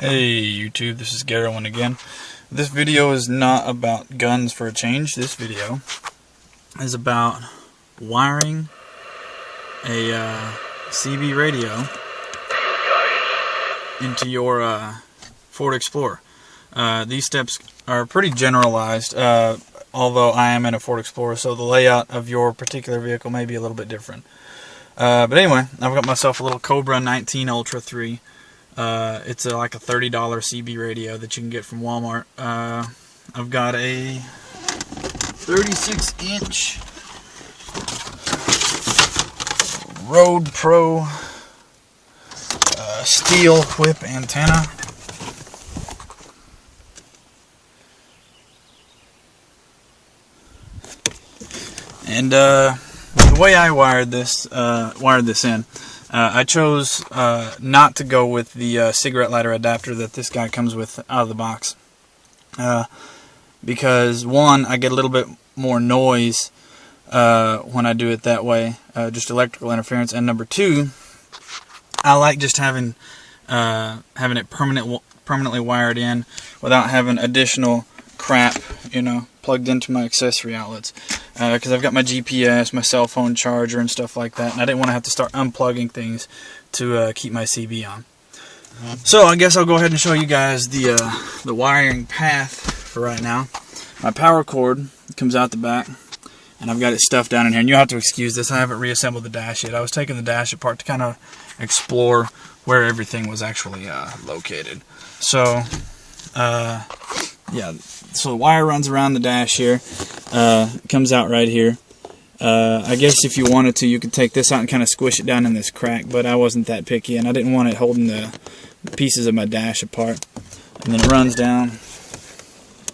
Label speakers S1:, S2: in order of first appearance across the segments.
S1: Hey YouTube, this is Garrowin again. This video is not about guns for a change. This video is about wiring a CB radio into your Ford Explorer. These steps are pretty generalized, although I am in a Ford Explorer, so the layout of your particular vehicle may be a little bit different. But anyway, I've got myself a little Cobra 19 Ultra 3. It's like a $30 CB radio that you can get from Walmart. I've got a 36-inch Road Pro steel whip antenna. And the way I wired this in, I chose not to go with the cigarette lighter adapter that this guy comes with out of the box, because one, I get a little bit more noise when I do it that way, just electrical interference, and number two, I like just having it permanently wired in without having additional crap, plugged into my accessory outlets, because I've got my GPS, my cell phone charger, and stuff like that, and I didn't want to have to start unplugging things to keep my CB on. So I guess I'll go ahead and show you guys the wiring path for right now. My power cord comes out the back, and I've got it stuffed down in here, and you'll have to excuse this, I haven't reassembled the dash yet. I was taking the dash apart to kind of explore where everything was actually located. So yeah, so the wire runs around the dash here, comes out right here. I guess if you wanted to, you could take this out and kind of squish it down in this crack, but I wasn't that picky, and I didn't want it holding the pieces of my dash apart. And then it runs down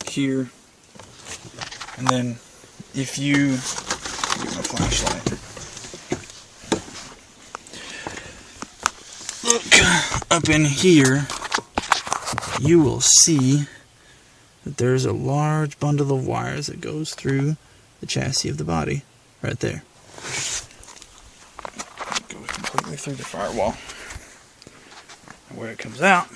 S1: here, and then if you get my flashlight, look up in here, you will see that there's a large bundle of wires that goes through the chassis of the body, right there. It goes completely through the firewall. And where it comes out,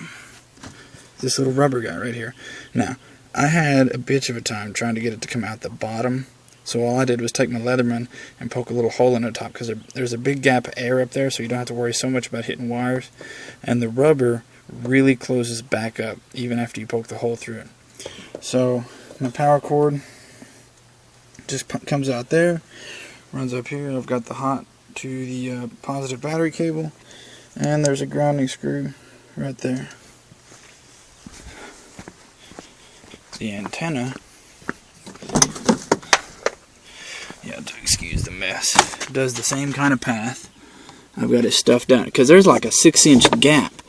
S1: this little rubber guy right here. Now, I had a bitch of a time trying to get it to come out the bottom, so all I did was take my Leatherman and poke a little hole in the top, because there's a big gap of air up there, so you don't have to worry so much about hitting wires, and the rubber really closes back up even after you poke the hole through it. So my power cord just comes out there, runs up here. I've got the hot to the positive battery cable, and there's a grounding screw right there. The antenna, yeah, to excuse the mess, does the same kind of path. I've got it stuffed down because there's like a 6-inch gap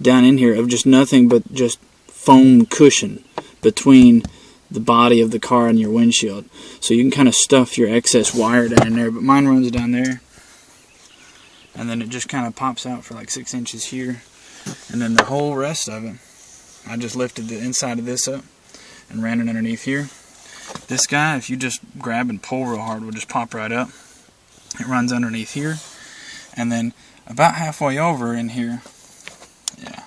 S1: down in here of just nothing but just foam cushion between the body of the car and your windshield, so you can kind of stuff your excess wire down in there, but mine runs down there, and then it just kind of pops out for like 6 inches here, and then the whole rest of it, I just lifted the inside of this up and ran it underneath here. This guy, if you just grab and pull real hard, will just pop right up. It runs underneath here, and then about halfway over in here, yeah,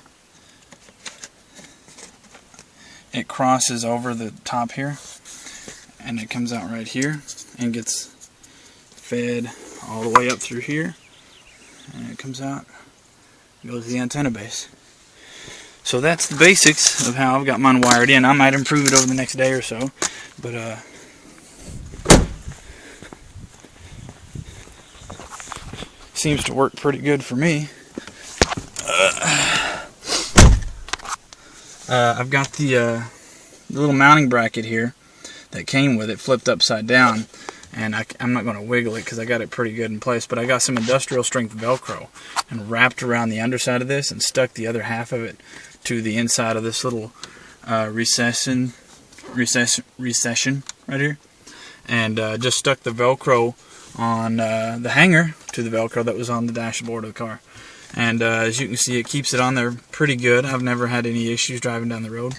S1: it crosses over the top here, and it comes out right here and gets fed all the way up through here, and it comes out and goes to the antenna base. So that's the basics of how I've got mine wired in. I might improve it over the next day or so, but seems to work pretty good for me. I've got the little mounting bracket here that came with it flipped upside down, and I'm not going to wiggle it because I got it pretty good in place, but I got some industrial strength Velcro and wrapped around the underside of this and stuck the other half of it to the inside of this little recession right here, and just stuck the Velcro on the hanger to the Velcro that was on the dashboard of the car. And as you can see, it keeps it on there pretty good. I've never had any issues driving down the road.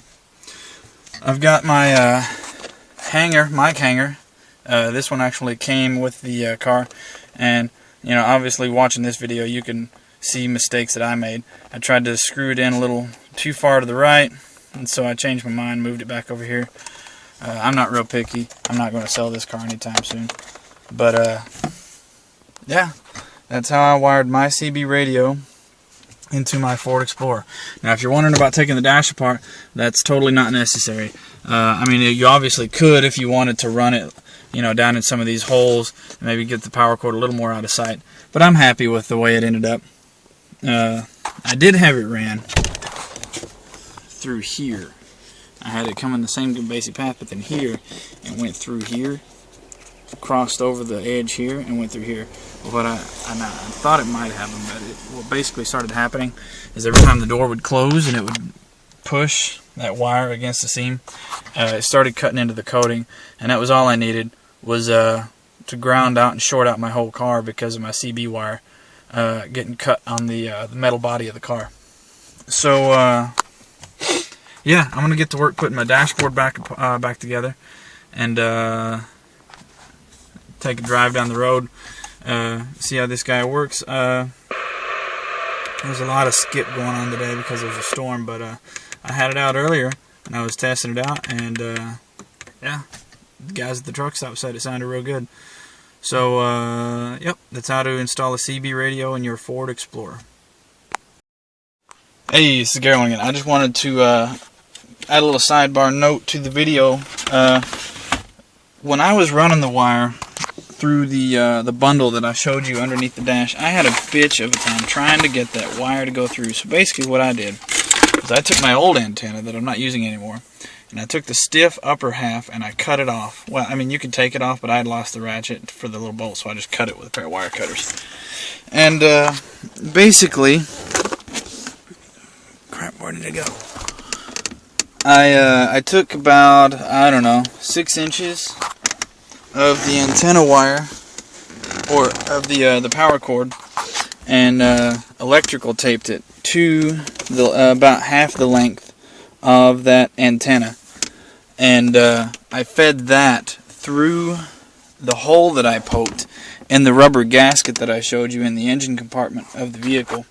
S1: I've got my mic hanger. This one actually came with the car, and you know, obviously watching this video you can see mistakes that I made. I tried to screw it in a little too far to the right, and so I changed my mind, moved it back over here. I'm not real picky. I'm not going to sell this car anytime soon. But, yeah, that's how I wired my CB radio into my Ford Explorer. Now, if you're wondering about taking the dash apart, that's totally not necessary. I mean, you obviously could if you wanted to run it, you know, down in some of these holes, and maybe get the power cord a little more out of sight. But I'm happy with the way it ended up. I did have it ran through here. I had it come in the same basic path, but then here, and went through here, crossed over the edge here, and went through here. What I thought it might happen, but what basically started happening is every time the door would close and it would push that wire against the seam, it started cutting into the coating, and that was all I needed, was to ground out and short out my whole car because of my CB wire getting cut on the metal body of the car. So yeah, I'm gonna get to work putting my dashboard back together, and take a drive down the road, see how this guy works. There's a lot of skip going on today because there's a storm, but I had it out earlier and I was testing it out, and yeah, the guys at the truck stop said it sounded real good. So yep, that's how to install a CB radio in your Ford Explorer. Hey, this is Gary again. I just wanted to add a little sidebar note to the video. When I was running the wire through the bundle that I showed you underneath the dash, I had a bitch of a time trying to get that wire to go through. So basically what I did is I took my old antenna that I'm not using anymore, and I took the stiff upper half and I cut it off. Well, I mean, you could take it off, but I had lost the ratchet for the little bolt, so I just cut it with a pair of wire cutters. And basically, crap, where did it go? I took about, I don't know, 6 inches of the antenna wire, or of the power cord, and electrical taped it to the about half the length of that antenna, and I fed that through the hole that I poked in the rubber gasket that I showed you in the engine compartment of the vehicle.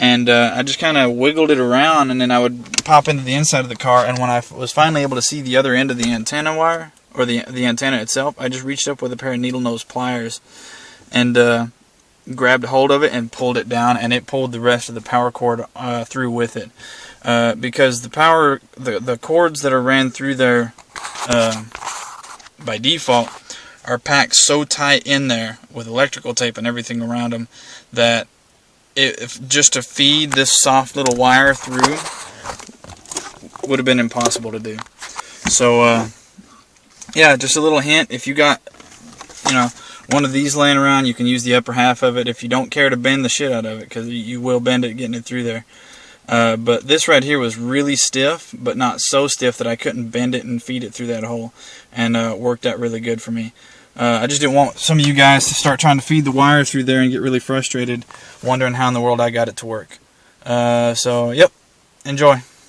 S1: And I just kind of wiggled it around, and then I would pop into the inside of the car, and when I was finally able to see the other end of the antenna wire, or the antenna itself, I just reached up with a pair of needle nose pliers and grabbed hold of it and pulled it down, and it pulled the rest of the power cord through with it. Because the cords that are ran through there by default are packed so tight in there with electrical tape and everything around them that if just to feed this soft little wire through would have been impossible to do. So yeah, just a little hint: if you got, you know, one of these laying around, you can use the upper half of it if you don't care to bend the shit out of it, because you will bend it getting it through there. But this right here was really stiff, but not so stiff that I couldn't bend it and feed it through that hole, and worked out really good for me. I just didn't want some of you guys to start trying to feed the wire through there and get really frustrated, wondering how in the world I got it to work. So, yep, enjoy.